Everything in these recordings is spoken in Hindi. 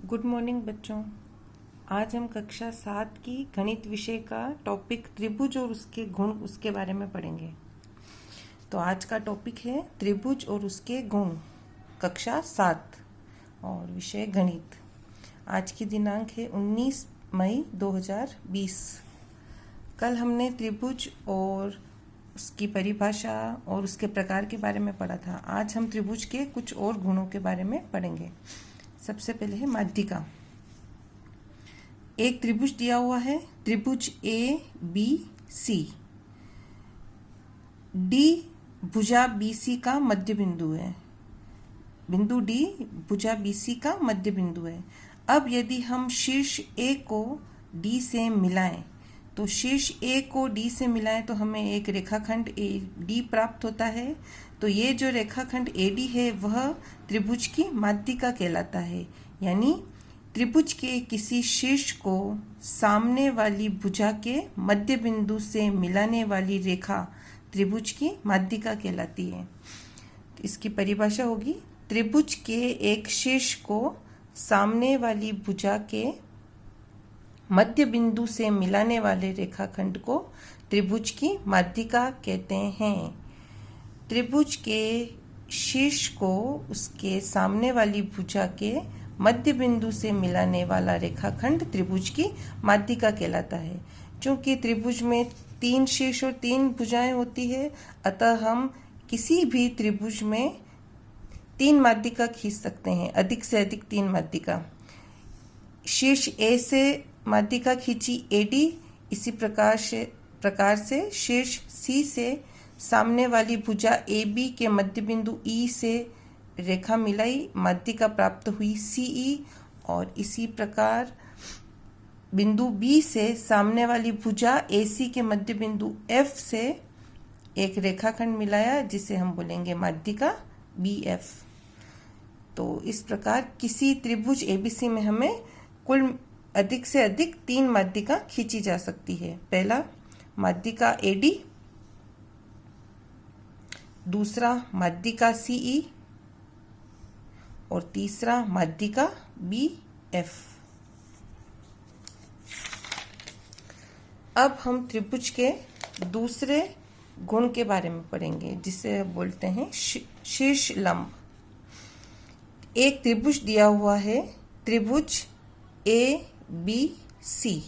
गुड मॉर्निंग बच्चों। आज हम कक्षा 7 की गणित विषय का टॉपिक त्रिभुज और उसके गुण उसके बारे में पढ़ेंगे। तो आज का टॉपिक है त्रिभुज और उसके गुण, कक्षा 7 और विषय गणित। आज की दिनांक है 19 मई 2020। कल हमने त्रिभुज और उसकी परिभाषा और उसके प्रकार के बारे में पढ़ा था। आज हम त्रिभुज के कुछ और गुणों के बारे में पढ़ेंगे। सबसे पहले है माध्यिका। एक त्रिभुज दिया हुआ है, त्रिभुज ए बी सी। डी भुजा बी सी का मध्य बिंदु है। बिंदु डी भुजा बी सी का मध्य बिंदु है। अब यदि हम शीर्ष ए को डी से मिलाएं, तो शीर्ष ए को डी से मिलाएं तो हमें एक रेखाखंड ए डी प्राप्त होता है। तो ये जो रेखाखंड ए डी है वह त्रिभुज की माध्यिका कहलाता है। यानी त्रिभुज के किसी शीर्ष को सामने वाली भुजा के मध्य बिंदु से मिलाने वाली रेखा त्रिभुज की माध्यिका कहलाती है। तो इसकी परिभाषा होगी, त्रिभुज के एक शीर्ष को सामने वाली भुजा के मध्य बिंदु से मिलाने वाले रेखाखंड को त्रिभुज की माध्यिका कहते हैं। त्रिभुज के शीर्ष को उसके सामने वाली भुजा के मध्य बिंदु से मिलाने वाला रेखाखंड त्रिभुज की माध्यिका कहलाता है। चूंकि त्रिभुज में 3 शीर्ष और 3 भुजाएं होती है, अतः हम किसी भी त्रिभुज में 3 माध्यिका खींच सकते हैं, अधिक से अधिक 3 माध्यिका। शीर्ष ए से माध्यिका खींची एडी, इसी प्रकार से शीर्ष सी से सामने वाली भुजा ए बी के मध्य बिंदु ई से रेखा मिलाई, माध्यिका प्राप्त हुई सीई। और इसी प्रकार बिंदु बी से सामने वाली भुजा ए सी के मध्य बिंदु एफ से एक रेखाखंड मिलाया, जिसे हम बोलेंगे माध्यिका बी एफ। तो इस प्रकार किसी त्रिभुज एबीसी में हमें कुल अधिक से अधिक 3 माध्यिका खींची जा सकती है। पहला माध्यिका एडी, दूसरा माध्यिका सीई और तीसरा माध्यिका बी एफ। अब हम त्रिभुज के दूसरे गुण के बारे में पढ़ेंगे, जिसे बोलते हैं शीर्ष लंब। एक त्रिभुज दिया हुआ है, त्रिभुज ए बी सी।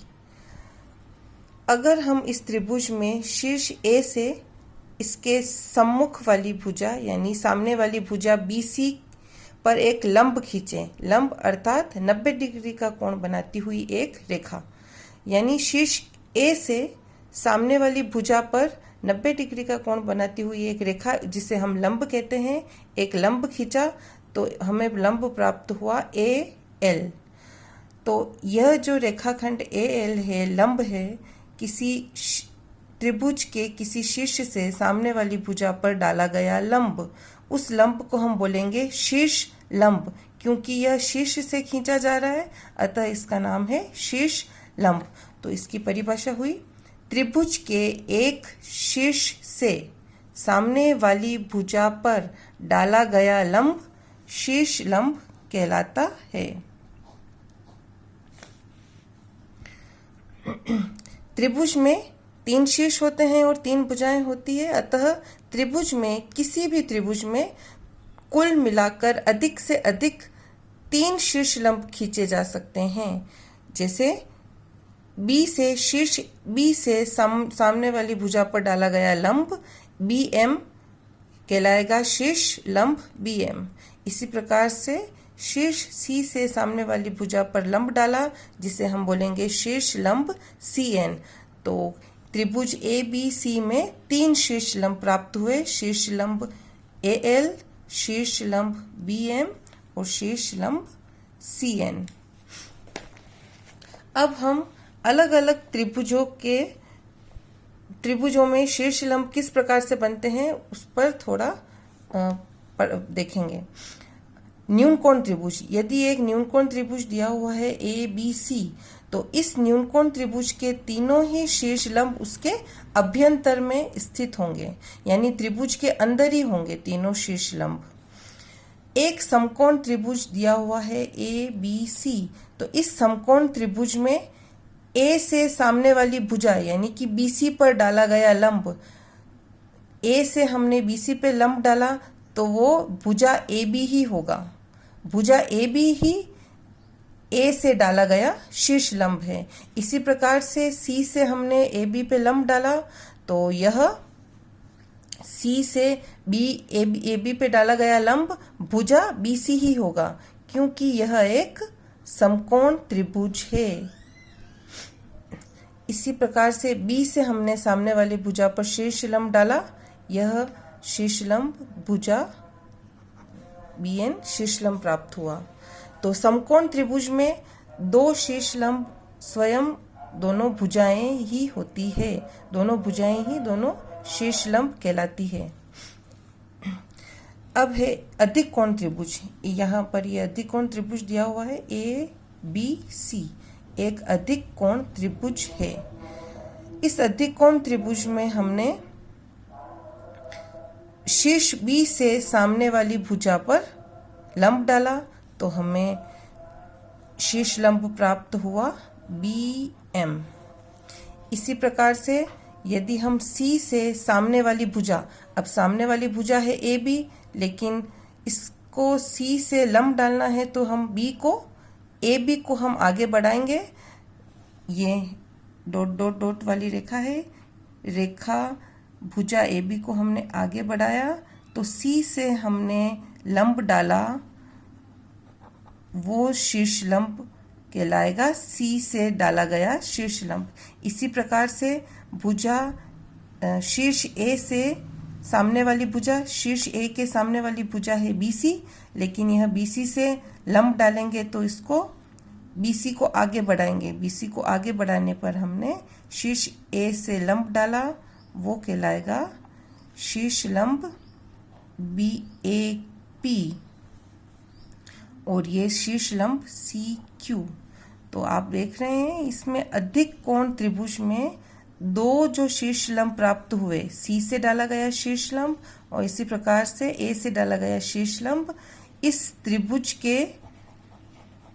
अगर हम इस त्रिभुज में शीर्ष ए से इसके सम्मुख वाली भुजा यानी सामने वाली भुजा बी सी पर एक लंब खींचें, लंब अर्थात 90 डिग्री का कोण बनाती हुई एक रेखा। यानी शीर्ष ए से सामने वाली भुजा पर 90 डिग्री का कोण बनाती हुई एक रेखा, जिसे हम लंब कहते हैं। एक लंब खींचा तो हमें लंब प्राप्त हुआ ए एल। तो यह जो रेखाखंड ए एल है, लंब है, किसी त्रिभुज के किसी शीर्ष से सामने वाली भुजा पर डाला गया लंब। उस लंब को हम बोलेंगे शीर्ष लंब। क्योंकि यह शीर्ष से खींचा जा रहा है, अतः इसका नाम है शीर्ष लंब। तो इसकी परिभाषा हुई, त्रिभुज के एक शीर्ष से सामने वाली भुजा पर डाला गया लंब शीर्ष लंब कहलाता है। त्रिभुज में 3 शीर्ष होते हैं और 3 भुजाएं होती है, अतः त्रिभुज में किसी भी त्रिभुज में कुल मिलाकर अधिक से अधिक 3 शीर्ष लंब खींचे जा सकते हैं। जैसे बी से शीर्ष बी से सामने वाली भुजा पर डाला गया लंब बी एम कहलाएगा शीर्ष लंब बी एम। इसी प्रकार से शीर्ष सी से सामने वाली भुजा पर लंब डाला, जिसे हम बोलेंगे शीर्ष लंब सी एन। तो त्रिभुज ए बी सी में 3 शीर्ष लंब प्राप्त हुए, शीर्ष लंब ए एल, शीर्ष लंब बी एम और शीर्ष लंब सी एन। अब हम अलग अलग त्रिभुजों में शीर्ष लंब किस प्रकार से बनते हैं उस पर थोड़ा देखेंगे। न्यूनकोण त्रिभुज, यदि एक न्यूनकोण त्रिभुज दिया हुआ है ए बी सी, तो इस न्यूनकोण त्रिभुज के तीनों ही शीर्ष लंब उसके अभ्यंतर में स्थित होंगे, यानी त्रिभुज के अंदर ही होंगे तीनों शीर्ष लंब। एक समकोण त्रिभुज दिया हुआ है ए बी सी। तो इस समकोण त्रिभुज में ए से सामने वाली भुजा यानी कि बीसी पर डाला गया लंब, ए से हमने बीसी पे लंब डाला तो वो भुजा ए बी ही होगा। भुजा ए बी ही ए से डाला गया शीर्ष लंब है। इसी प्रकार से सी से हमने ए बी पे लंब डाला तो यह सी से ए बी पे डाला गया लंब भुजा बी सी ही होगा, क्योंकि यह एक समकोण त्रिभुज है। इसी प्रकार से बी से हमने सामने वाली भुजा पर शीर्ष लंब डाला, यह शीर्ष लंब भुजा बी एन शीर्ष लंब प्राप्त हुआ। तो समकोण त्रिभुज में दो शीर्ष लंब स्वयं दोनों भुजाएं ही होती है, दोनों भुजाएं ही दोनों शीर्ष लंब कहलाती है। अब है अधिक कोण त्रिभुज। यहाँ पर ये अधिक कोण त्रिभुज दिया हुआ है ए बी सी, एक अधिक कोण त्रिभुज है। इस अधिक कोण त्रिभुज में हमने शीर्ष बी से सामने वाली भुजा पर लंब डाला तो हमें शीर्ष लंब प्राप्त हुआ बी एम। इसी प्रकार से यदि हम सी से सामने वाली भुजा, अब सामने वाली भुजा है ए बी, लेकिन इसको सी से लंब डालना है तो हम बी को ए बी को हम आगे बढ़ाएंगे। ये डॉट डॉट डॉट वाली रेखा है, रेखा भुजा ए बी को हमने आगे बढ़ाया तो सी से हमने लंब डाला, वो शीर्ष लंब कहलाएगा सी से डाला गया शीर्ष लंब। इसी प्रकार से भुजा शीर्ष ए से सामने वाली भुजा, शीर्ष ए के सामने वाली भुजा है बीसी, लेकिन यह बीसी से लंब डालेंगे तो इसको बीसी को आगे बढ़ाएंगे। बीसी को आगे बढ़ाने पर हमने शीर्ष ए से लंब डाला, वो कहलाएगा शीर्ष लंब बी ए पी और ये शीर्ष लंब सी क्यू। तो आप देख रहे हैं इसमें अधिक कोण त्रिभुज में दो जो शीर्ष लंब प्राप्त हुए, सी से डाला गया शीर्ष लंब और इसी प्रकार से ए से डाला गया शीर्ष लंब, इस त्रिभुज के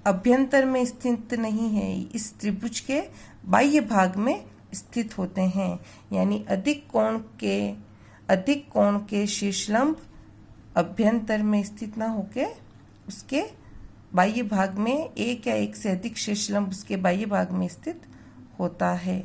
अभ्यंतर में स्थित नहीं है, इस त्रिभुज के बाह्य भाग में स्थित होते हैं। यानी अधिक कोण के शीर्ष लंब अभ्यंतर में स्थित ना होके उसके बाह्य भाग में एक या एक से अधिक शीर्ष लंब उसके बाह्य भाग में स्थित होता है।